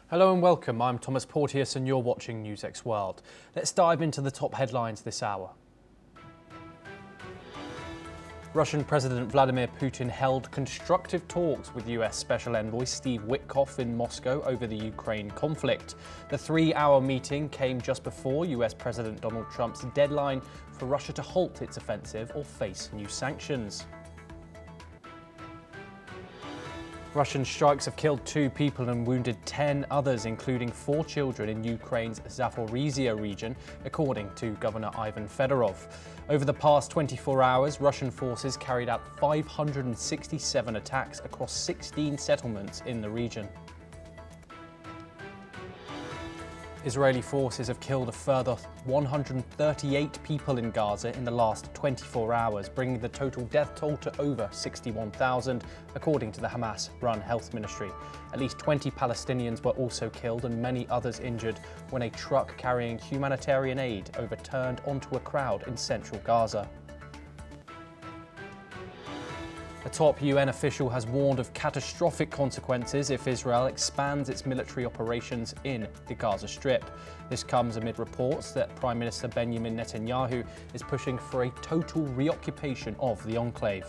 Hello and welcome, I'm Thomas Porteous and you're watching Newsx World. Let's dive into the top headlines this hour. Russian President Vladimir Putin held constructive talks with US Special Envoy Steve Witkoff in Moscow over the Ukraine conflict. The 3-hour meeting came just before US President Donald Trump's deadline for Russia to halt its offensive or face new sanctions. Russian strikes have killed 2 people and wounded 10 others, including 4 children in Ukraine's Zaporizhia region, according to Governor Ivan Fedorov. Over the past 24 hours, Russian forces carried out 567 attacks across 16 settlements in the region. Israeli forces have killed a further 138 people in Gaza in the last 24 hours, bringing the total death toll to over 61,000, according to the Hamas-run health ministry. At least 20 Palestinians were also killed and many others injured when a truck carrying humanitarian aid overturned onto a crowd in central Gaza. A top UN official has warned of catastrophic consequences if Israel expands its military operations in the Gaza Strip. This comes amid reports that Prime Minister Benjamin Netanyahu is pushing for a total reoccupation of the enclave.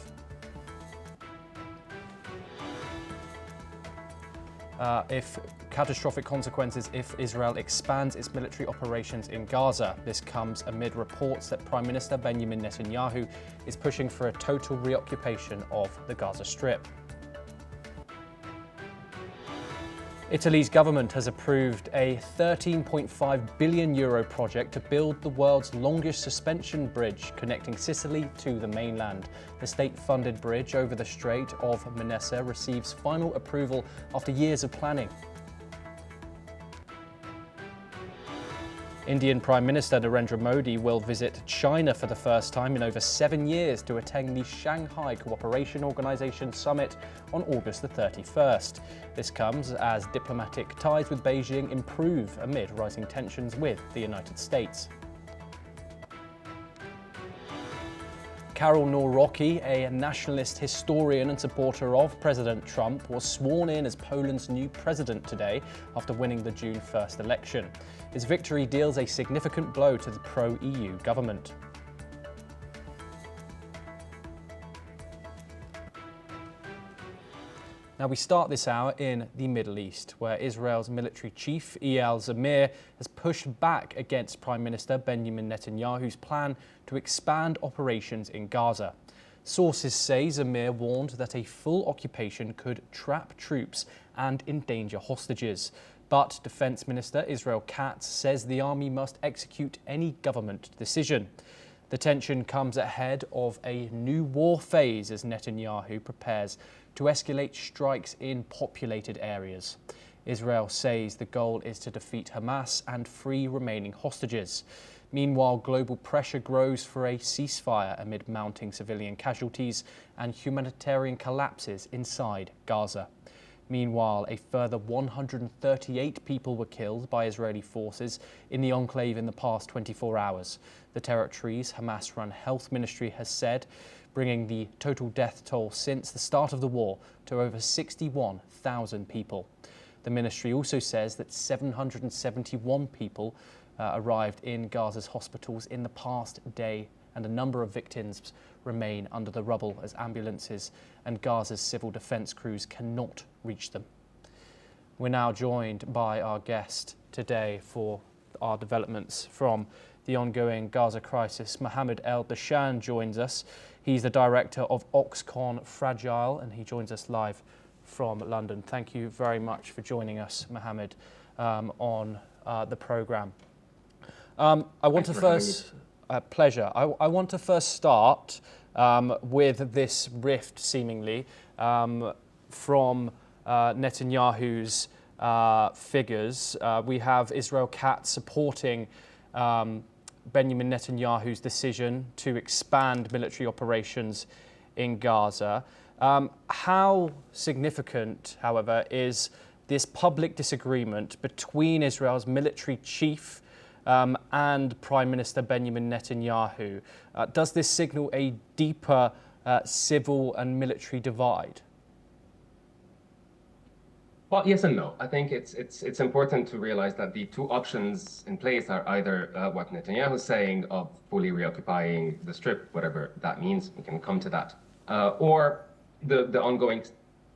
Catastrophic consequences if Israel expands its military operations in Gaza. This comes amid reports that Prime Minister Benjamin Netanyahu is pushing for a total reoccupation of the Gaza Strip. Italy's government has approved a €13.5 billion project to build the world's longest suspension bridge connecting Sicily to the mainland. The state-funded bridge over the Strait of Messina receives final approval after years of planning. Indian Prime Minister Narendra Modi will visit China for the first time in over 7 years to attend the Shanghai Cooperation Organization Summit on August the 31st. This comes as diplomatic ties with Beijing improve amid rising tensions with the United States. Carol Nawrocki, a nationalist historian and supporter of President Trump, was sworn in as Poland's new president today after winning the June 1st election. His victory deals a significant blow to the pro-EU government. Now we start this hour in the Middle East, where Israel's military chief, Eyal Zamir, has pushed back against Prime Minister Benjamin Netanyahu's plan to expand operations in Gaza. Sources say Zamir warned that a full occupation could trap troops and endanger hostages. But Defense Minister Israel Katz says the army must execute any government decision. The tension comes ahead of a new war phase as Netanyahu prepares to escalate strikes in populated areas. Israel says the goal is to defeat Hamas and free remaining hostages. Meanwhile, global pressure grows for a ceasefire amid mounting civilian casualties and humanitarian collapses inside Gaza. Meanwhile, a further 138 people were killed by Israeli forces in the enclave in the past 24 hours. The territory's Hamas-run health ministry has said, bringing the total death toll since the start of the war to over 61,000 people. The ministry also says that 771 people arrived in Gaza's hospitals in the past day, and a number of victims remain under the rubble as ambulances and Gaza's civil defence crews cannot reach them. We're now joined by our guest today for our developments from the ongoing Gaza crisis. Muhammad El Dashan joins us. He's the director of Oxcon Fragile, and he joins us live from London. Thank you very much for joining us, Muhammad, on the programme. I want to first... pleasure. I want to first start with this rift, seemingly, from Netanyahu's figures. We have Israel Katz supporting Benjamin Netanyahu's decision to expand military operations in Gaza. How significant, however, is this public disagreement between Israel's military chief and Prime Minister Benjamin Netanyahu? Does this signal a deeper civil and military divide? Well, yes and no. I think it's important to realize that the two options in place are either what Netanyahu is saying of fully reoccupying the strip, whatever that means. We can come to that, or the ongoing,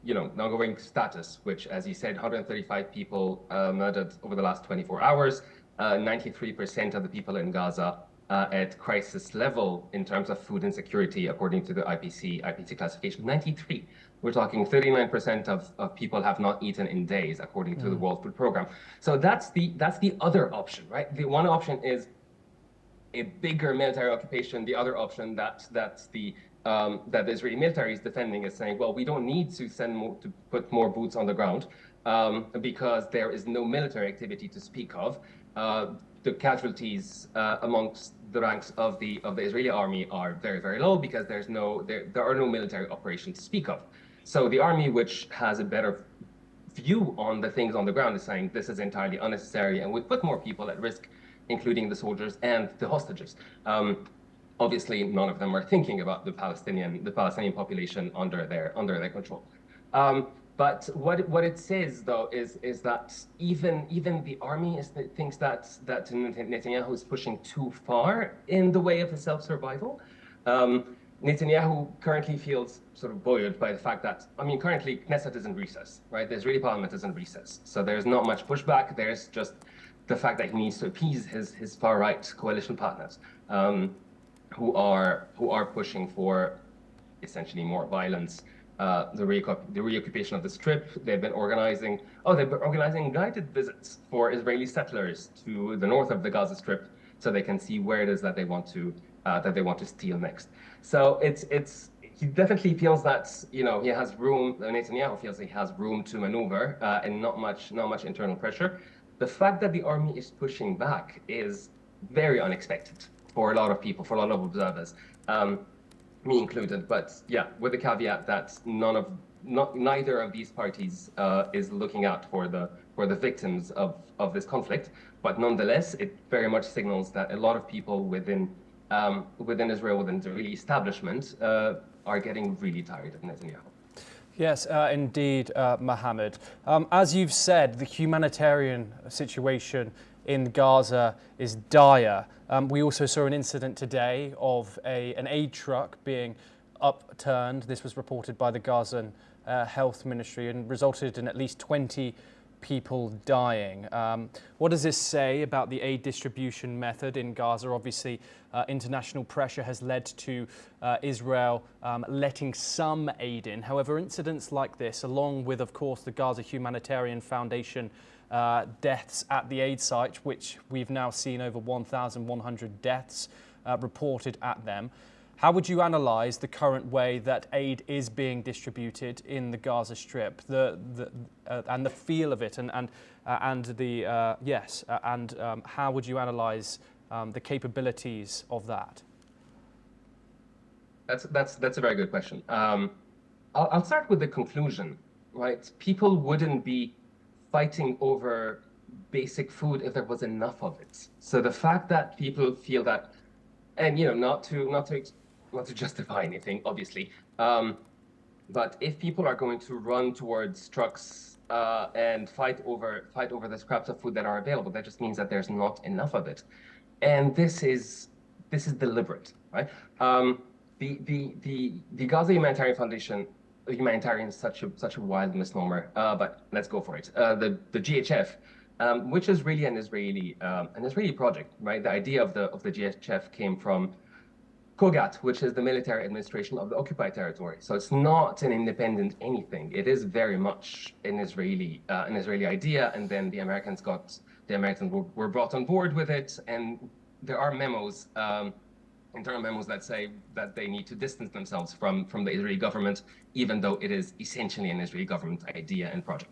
the ongoing status, which, as he said, 135 people murdered over the last 24 hours, 93% of the people in Gaza at crisis level in terms of food insecurity, according to the IPC classification. 93. We're talking 39% of people have not eaten in days, according to the World Food Program. So that's the other option, right? The one option is a bigger military occupation. The other option that the Israeli military is defending is saying, well, we don't need to put more boots on the ground because there is no military activity to speak of. The casualties amongst the ranks of the Israeli army are very, very low because there are no military operations to speak of. So the army, which has a better view on the things on the ground, is saying this is entirely unnecessary and would put more people at risk, including the soldiers and the hostages. Obviously, none of them are thinking about the Palestinian population under their control. But what it says, though, is that even the army thinks that Netanyahu is pushing too far in the way of his self-survival. Netanyahu currently feels sort of buoyed by the fact that, currently Knesset is in recess, right? The Israeli parliament is in recess. So there's not much pushback. There's just the fact that he needs to appease his far-right coalition partners who are pushing for essentially more violence. The reoccupation of the strip. They've been organizing guided visits for Israeli settlers to the north of the Gaza Strip, so they can see where it is that they want to steal next. So he definitely feels that he has room. Netanyahu feels he has room to maneuver and not much internal pressure. The fact that the army is pushing back is very unexpected for a lot of people, for a lot of observers. Me included, but yeah, with the caveat that neither of these parties is looking out for the victims of this conflict. But nonetheless, it very much signals that a lot of people within Israel, within the Israeli establishment, are getting really tired of Netanyahu. Yes, indeed, Mohammed. As you've said, the humanitarian situation in Gaza is dire. We also saw an incident today of an aid truck being upturned. This was reported by the Gazan Health Ministry and resulted in at least 20 people dying. What does this say about the aid distribution method in Gaza? Obviously, international pressure has led to Israel letting some aid in. However, incidents like this, along with, of course, the Gaza Humanitarian Foundation deaths at the aid site, which we've now seen over 1,100 deaths reported at them. How would you analyse the current way that aid is being distributed in the Gaza Strip, and the feel of it, and how would you analyse the capabilities of that? That's a very good question. I'll start with the conclusion, right? People wouldn't be fighting over basic food if there was enough of it. So the fact that people feel that, and not to justify anything, obviously, but if people are going to run towards trucks and fight over the scraps of food that are available, that just means that there's not enough of it, and this is deliberate, right? The Gaza Humanitarian Foundation. Humanitarian is such a wild misnomer, but let's go for it. The GHF, which is really an Israeli project, right? The idea of the GHF came from Kogat, which is the military administration of the occupied territory. So it's not an independent anything. It is very much an Israeli idea, and then the Americans were brought on board with it, and there are memos. Internal memos that say that they need to distance themselves from the Israeli government, even though it is essentially an Israeli government idea and project.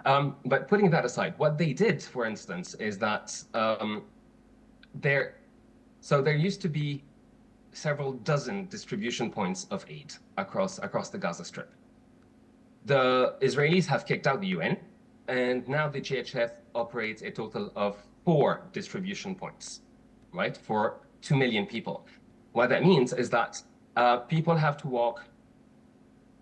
But putting that aside, what they did, for instance, is that there used to be several dozen distribution points of aid across the Gaza Strip. The Israelis have kicked out the UN, and now the GHF operates a total of 4 distribution points, right, for 2 million people. What that means is that people have to walk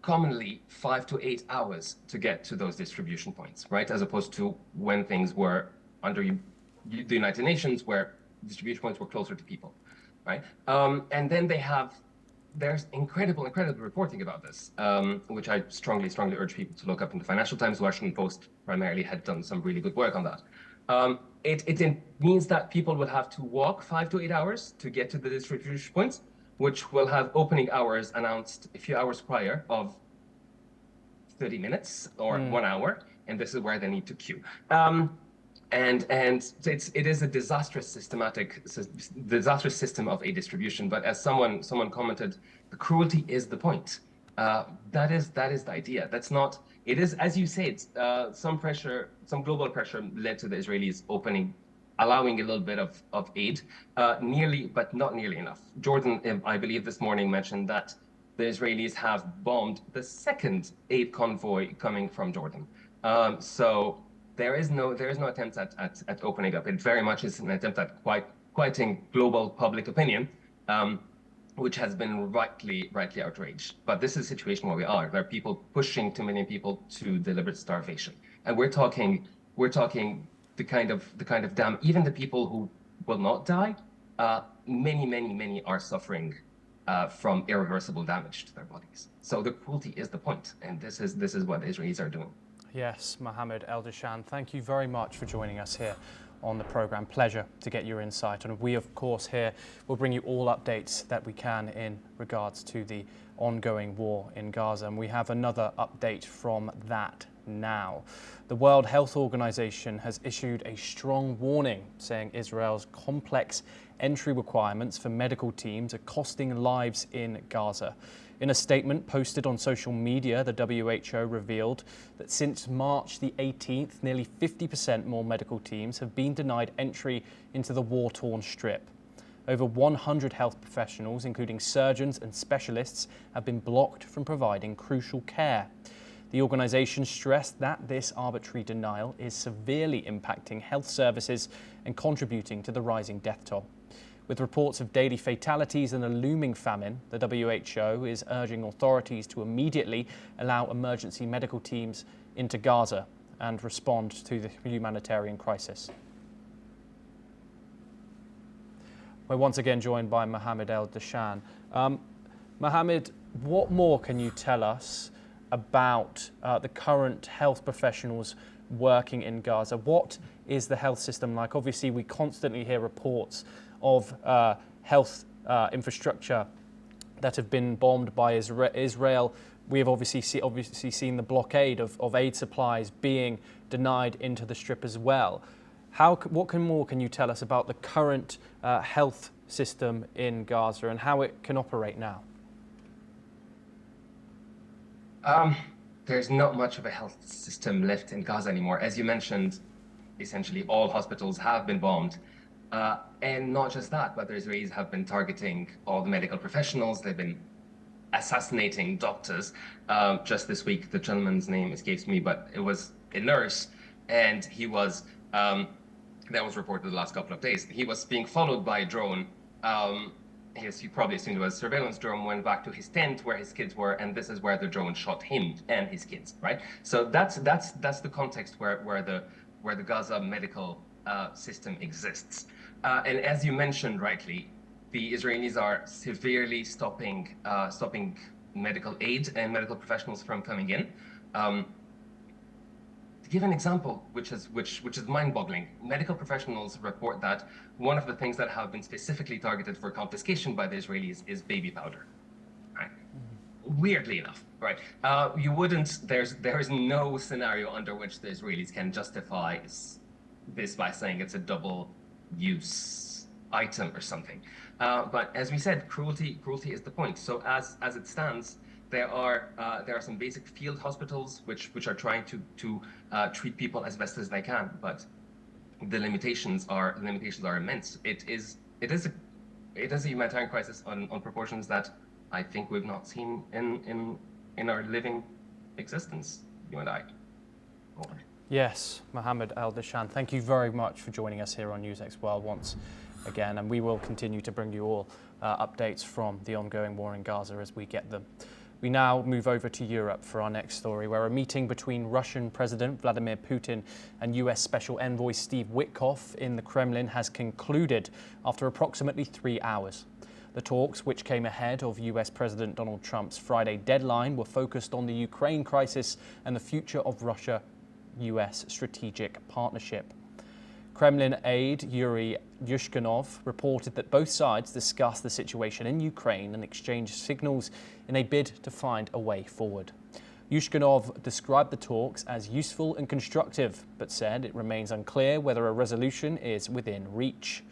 commonly 5 to 8 hours to get to those distribution points, right? As opposed to when things were under the United Nations, where distribution points were closer to people, right? And then there's incredible reporting about this, which I strongly urge people to look up in the Financial Times. Washington Post primarily had done some really good work on that. It means that people will have to walk 5 to 8 hours to get to the distribution points, which will have opening hours announced a few hours prior of 30 minutes or 1 hour, and this is where they need to queue. And it is a disastrous system of a distribution. But as someone commented, the cruelty is the point. That is the idea. That's not. It is, as you said, some global pressure led to the Israelis allowing a little bit of aid, but not nearly enough. Jordan, I believe this morning, mentioned that the Israelis have bombed the second aid convoy coming from Jordan. So there is no attempt at opening up. It very much is an attempt at quieting global public opinion, which has been rightly outraged. But this is a situation where we are. There are people pushing 2 million people to deliberate starvation, and we're talking the kind of damage. Even the people who will not die, many are suffering from irreversible damage to their bodies. So the cruelty is the point, and this is what the Israelis are doing. Yes, Muhammad El Dashan, thank you very much for joining us here on the programme. Pleasure to get your insight. And we, of course, here will bring you all updates that we can in regards to the ongoing war in Gaza. And we have another update from that now. The World Health Organization has issued a strong warning, saying Israel's complex entry requirements for medical teams are costing lives in Gaza. In a statement posted on social media, the WHO revealed that since March the 18th, nearly 50% more medical teams have been denied entry into the war-torn strip. Over 100 health professionals, including surgeons and specialists, have been blocked from providing crucial care. The organisation stressed that this arbitrary denial is severely impacting health services and contributing to the rising death toll. With reports of daily fatalities and a looming famine, the WHO is urging authorities to immediately allow emergency medical teams into Gaza and respond to the humanitarian crisis. We're once again joined by Muhammad El Dashan. Mohammed, what more can you tell us about the current health professionals working in Gaza? What is the health system like? Obviously, we constantly hear reports of health infrastructure that have been bombed by Israel. We have obviously seen the blockade of aid supplies being denied into the strip as well. What more can you tell us about the current health system in Gaza and how it can operate now? There's not much of a health system left in Gaza anymore. As you mentioned, essentially all hospitals have been bombed. And not just that, but the Israelis have been targeting all the medical professionals. They've been assassinating doctors. Just this week, the gentleman's name escapes me, but it was a nurse, and he was, that was reported the last couple of days. He was being followed by a drone. You probably assumed it was a surveillance drone, went back to his tent where his kids were, and this is where the drone shot him and his kids, right? So that's the context where the Gaza medical system exists. And as you mentioned rightly, the Israelis are severely stopping medical aid and medical professionals from coming in. To give an example, which is mind-boggling, medical professionals report that one of the things that have been specifically targeted for confiscation by the Israelis is baby powder. Right? Weirdly enough, right? There is no scenario under which the Israelis can justify this by saying it's a double-use item or something. But as we said, cruelty is the point. So as it stands, there are some basic field hospitals which are trying to treat people as best as they can, but the limitations are immense. It is a humanitarian crisis on proportions that I think we've not seen in our living existence, you and I. Yes, Muhammad El Dashan, thank you very much for joining us here on Newsx World once again, and we will continue to bring you all updates from the ongoing war in Gaza as we get them. We now move over to Europe for our next story, where a meeting between Russian President Vladimir Putin and US Special Envoy Steve Witkoff in the Kremlin has concluded after approximately 3 hours. The talks, which came ahead of US President Donald Trump's Friday deadline, were focused on the Ukraine crisis and the future of Russia-US strategic partnership. Kremlin aide Yuri Yushchanov reported that both sides discussed the situation in Ukraine and exchanged signals in a bid to find a way forward. Yushchanov described the talks as useful and constructive, but said it remains unclear whether a resolution is within reach.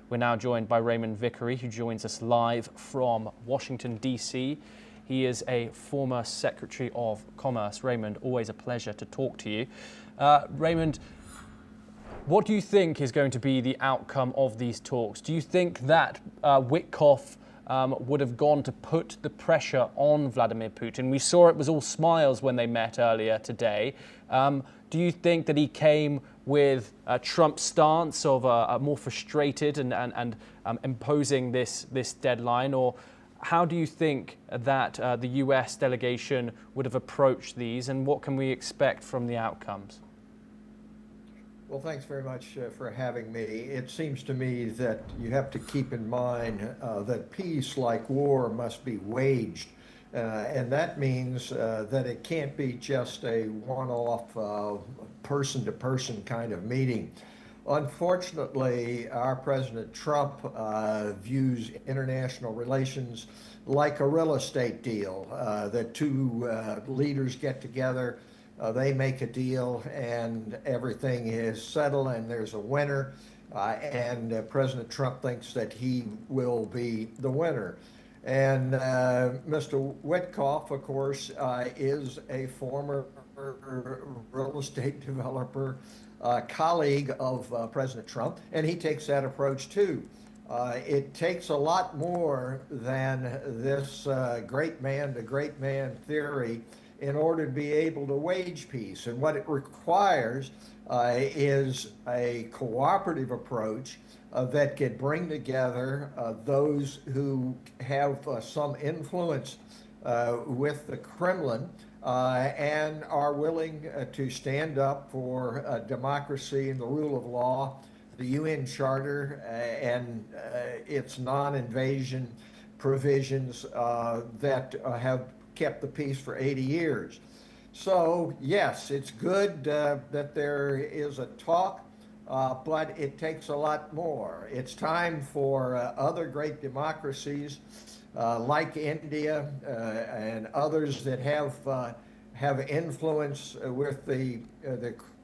We're now joined by Raymond Vickery, who joins us live from Washington, D.C. He is a former Secretary of Commerce. Raymond, always a pleasure to talk to you. Raymond, what do you think is going to be the outcome of these talks? Do you think that Witkoff would have gone to put the pressure on Vladimir Putin? We saw it was all smiles when they met earlier today. Do you think that he came with Trump's stance of a more frustrated and imposing this deadline? Or how do you think that the US delegation would have approached these, and what can we expect from the outcomes? Well, thanks very much for having me. It seems to me that you have to keep in mind that peace, like war, must be waged. And that means that it can't be just a one-off, person-to-person kind of meeting. Unfortunately, our President Trump views international relations like a real estate deal, that two leaders get together, they make a deal, and everything is settled, and there's a winner, and President Trump thinks that he will be the winner. And Mr. Witkoff, of course, is a former real estate developer, colleague of President Trump, and he takes that approach too. It takes a lot more than this great man to great man theory in order to be able to wage peace. And what it requires is a cooperative approach that can bring together those who have some influence with the Kremlin and are willing to stand up for democracy and the rule of law, the UN Charter and its non-invasion provisions that have kept the peace for 80 years. So yes, it's good that there is a talk, but it takes a lot more. It's time for other great democracies like India and others that have influence with the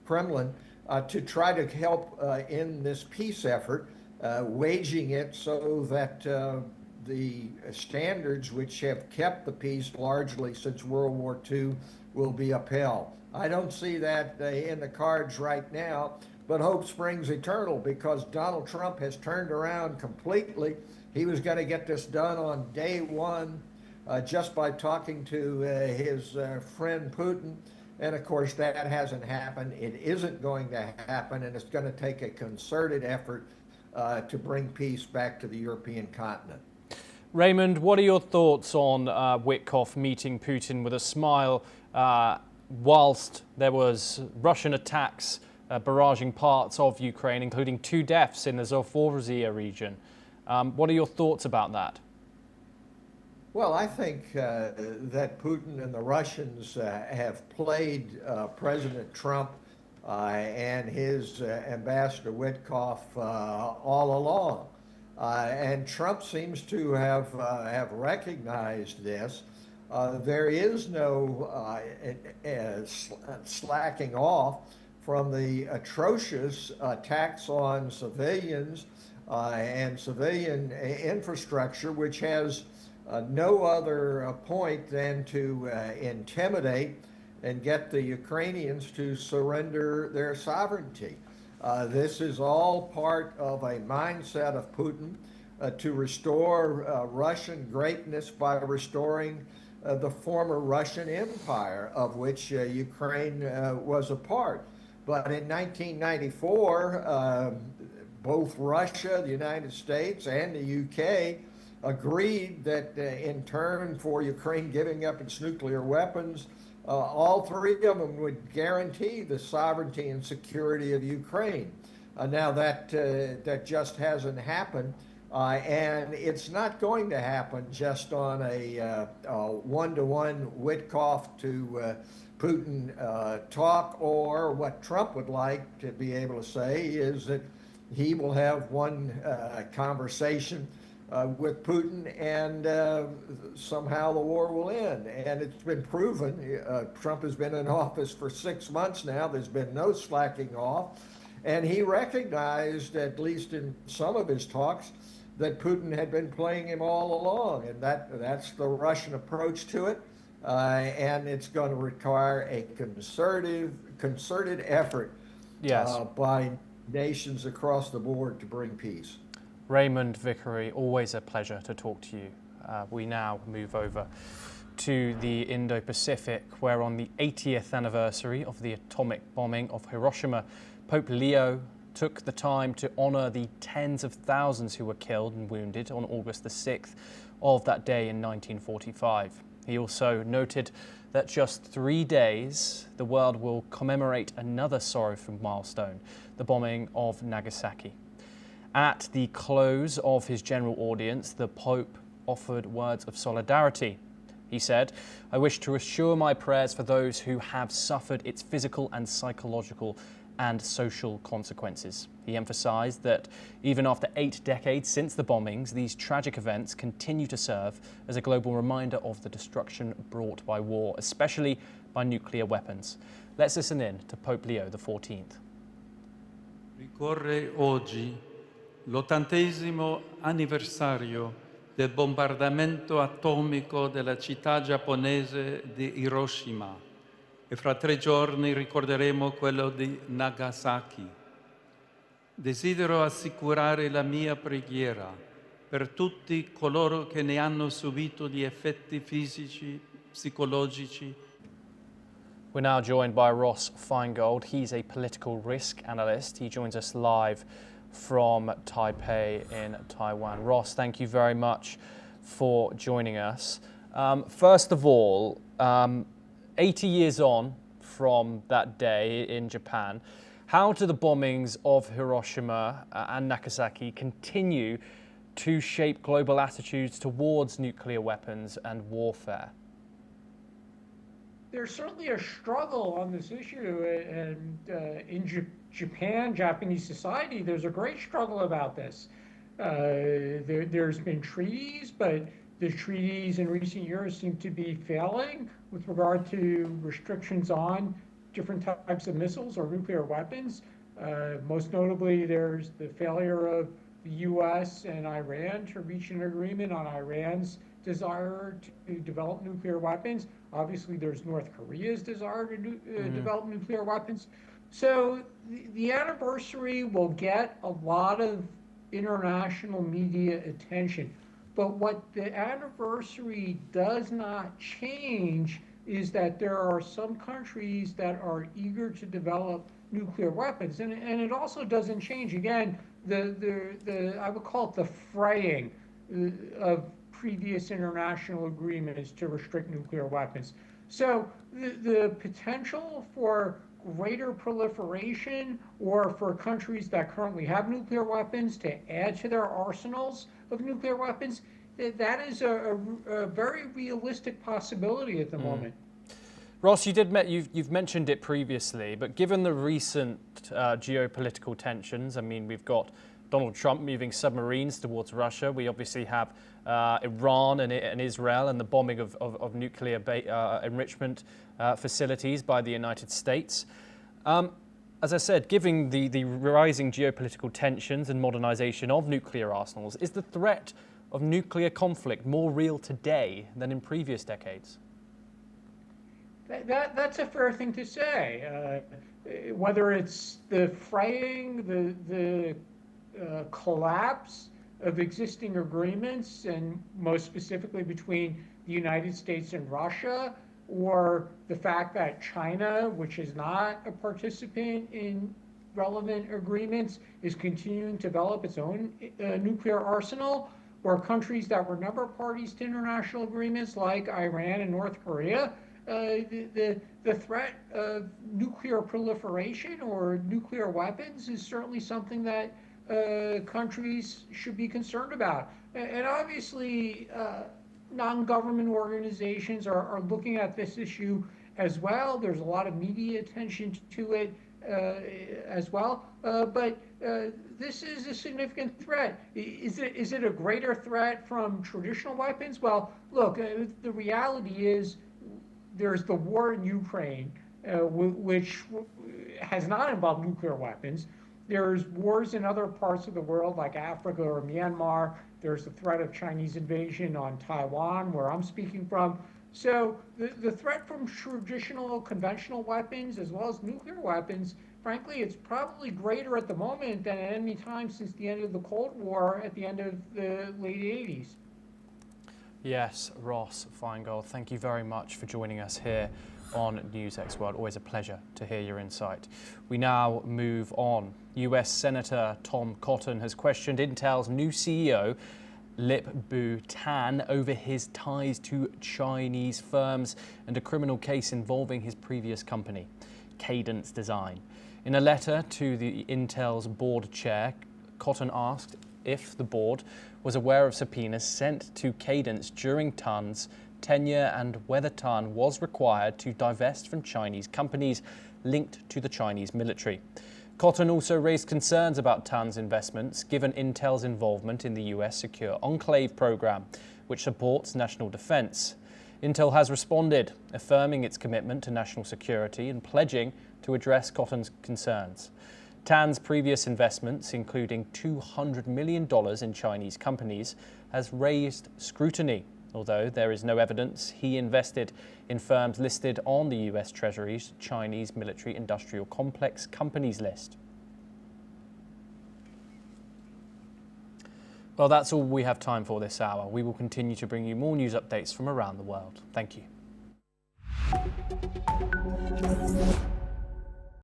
Kremlin to try to help in this peace effort, waging it so that the standards which have kept the peace largely since World War II will be upheld. I don't see that in the cards right now, but hope springs eternal because Donald Trump has turned around completely. He was going to get this done on day one just by talking to his friend Putin. And of course, that hasn't happened. It isn't going to happen, and it's going to take a concerted effort to bring peace back to the European continent. Raymond, what are your thoughts on Witkoff meeting Putin with a smile whilst there was Russian attacks barraging parts of Ukraine, including 2 deaths in the Zaporizhzhia region? What are your thoughts about that? Well, I think that Putin and the Russians have played President Trump and his ambassador Witkoff all along. And Trump seems to have recognized this. There is no slacking off from the atrocious attacks on civilians and civilian infrastructure, which has no other point than to intimidate and get the Ukrainians to surrender their sovereignty. This is all part of a mindset of Putin to restore Russian greatness by restoring the former Russian Empire, of which Ukraine was a part. But in 1994, both Russia, the United States, and the UK agreed that in turn for Ukraine giving up its nuclear weapons, all three of them would guarantee the sovereignty and security of Ukraine. Now that just hasn't happened, and it's not going to happen just on a one-to-one Witkoff to Putin talk, or what Trump would like to be able to say is that he will have one conversation with Putin, and somehow the war will end. And it's been proven. Trump has been in office for 6 months now. There's been no slacking off. And he recognized, at least in some of his talks, that Putin had been playing him all along. And that's the Russian approach to it. And it's going to require a concerted effort by nations across the board to bring peace. Raymond Vickery, always a pleasure to talk to you. We now move over to the Indo-Pacific, where on the 80th anniversary of the atomic bombing of Hiroshima, Pope Leo took the time to honour the tens of thousands who were killed and wounded on August the 6th of that day in 1945. He also noted that just 3 days, the world will commemorate another sorrowful milestone, the bombing of Nagasaki. At the close of his general audience, the Pope offered words of solidarity. He said, "I wish to assure my prayers for those who have suffered its physical and psychological and social consequences." He emphasized that even after 8 decades since the bombings, these tragic events continue to serve as a global reminder of the destruction brought by war, especially by nuclear weapons. Let's listen in to Pope Leo XIV. Ricorre oggi l'80° anniversario del bombardamento atomico della città giapponese di Hiroshima e fra 3 giorni ricorderemo quello di Nagasaki. Desidero assicurare la mia preghiera per tutti coloro che ne hanno subito gli effetti fisici, psicologici. We're now joined by Ross Feingold. He's a political risk analyst. He joins us live from Taipei in Taiwan. Ross, thank you very much for joining us. First of all, 80 years on from that day in Japan, how do the bombings of Hiroshima and Nagasaki continue to shape global attitudes towards nuclear weapons and warfare? There's certainly a struggle on this issue, and in Japan, Japanese society, there's a great struggle about this. There's been treaties, but the treaties in recent years seem to be failing with regard to restrictions on different types of missiles or nuclear weapons. Most notably, there's the failure of the US and Iran to reach an agreement on Iran's desire to develop nuclear weapons. Obviously, there's North Korea's desire to develop nuclear weapons. So the anniversary will get a lot of international media attention. But what the anniversary does not change is that there are some countries that are eager to develop nuclear weapons. And it also doesn't change, again, I would call it the fraying of previous international agreements to restrict nuclear weapons. So the potential for greater proliferation, or for countries that currently have nuclear weapons to add to their arsenals of nuclear weapons, that is a very realistic possibility at the moment. Ross, you've mentioned it previously, but given the recent geopolitical tensions, I mean, we've got Donald Trump moving submarines towards Russia. We obviously have Iran and Israel and the bombing of nuclear enrichment facilities by the United States. As I said, given the rising geopolitical tensions and modernization of nuclear arsenals, is the threat of nuclear conflict more real today than in previous decades? That's a fair thing to say. Whether it's the fraying, the collapse of existing agreements, and most specifically between the United States and Russia, or the fact that China, which is not a participant in relevant agreements, is continuing to develop its own nuclear arsenal, or countries that were never parties to international agreements like Iran and North Korea, the threat of nuclear proliferation or nuclear weapons is certainly something that countries should be concerned about. And obviously, non-government organizations are looking at this issue as well. There's a lot of media attention to it as well. But this is a significant threat. Is it a greater threat from traditional weapons? Well, look, the reality is there's the war in Ukraine, which has not involved nuclear weapons. There's wars in other parts of the world, like Africa or Myanmar. There's the threat of Chinese invasion on Taiwan, where I'm speaking from. So the threat from traditional conventional weapons as well as nuclear weapons, frankly, it's probably greater at the moment than at any time since the end of the Cold War at the end of the late 80s. Yes, Ross Feingold, thank you very much for joining us here on Newsx World. Always a pleasure to hear your insight. We now move on. US Senator Tom Cotton has questioned Intel's new CEO, Lip-Bu Tan, over his ties to Chinese firms and a criminal case involving his previous company, Cadence Design. In a letter to the Intel's board chair, Cotton asked if the board was aware of subpoenas sent to Cadence during Tan's tenure and whether Tan was required to divest from Chinese companies linked to the Chinese military. Cotton also raised concerns about Tan's investments, given Intel's involvement in the US Secure Enclave program, which supports national defense. Intel has responded, affirming its commitment to national security and pledging to address Cotton's concerns. Tan's previous investments, including $200 million in Chinese companies, has raised scrutiny, although there is no evidence he invested in firms listed on the US Treasury's Chinese military industrial complex companies list. Well, that's all we have time for this hour. We will continue to bring you more news updates from around the world. Thank you.